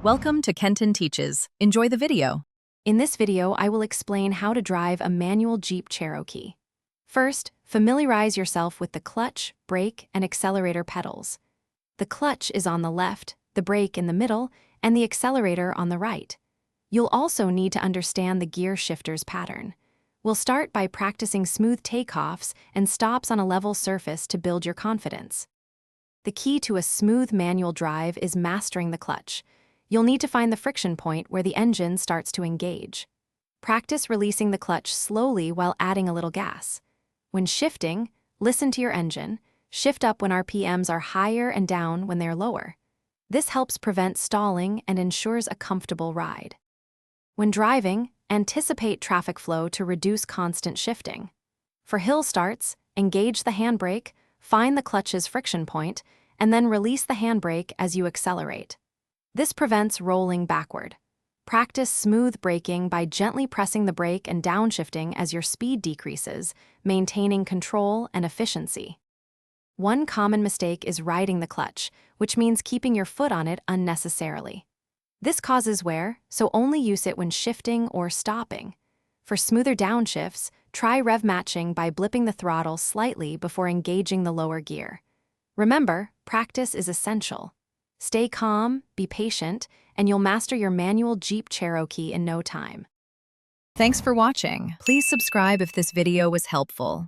Welcome to Kenton Teaches. Enjoy the video. In this video, I will explain how to drive a manual Jeep Cherokee. First, familiarize yourself with the clutch, brake, and accelerator pedals. The clutch is on the left, the brake in the middle, and the accelerator on the right. You'll also need to understand the gear shifter's pattern. We'll start by practicing smooth takeoffs and stops on a level surface to build your confidence. The key to a smooth manual drive is mastering the clutch. You'll need to find the friction point where the engine starts to engage. Practice releasing the clutch slowly while adding a little gas. When shifting, listen to your engine. Shift up when RPMs are higher and down when they're lower. This helps prevent stalling and ensures a comfortable ride. When driving, anticipate traffic flow to reduce constant shifting. For hill starts, engage the handbrake, find the clutch's friction point, and then release the handbrake as you accelerate. This prevents rolling backward. Practice smooth braking by gently pressing the brake and downshifting as your speed decreases, maintaining control and efficiency. One common mistake is riding the clutch, which means keeping your foot on it unnecessarily. This causes wear, so only use it when shifting or stopping. For smoother downshifts, try rev matching by blipping the throttle slightly before engaging the lower gear. Remember, practice is essential. Stay calm, be patient, and you'll master your manual Jeep Cherokee in no time. Thanks for watching. Please subscribe if this video was helpful.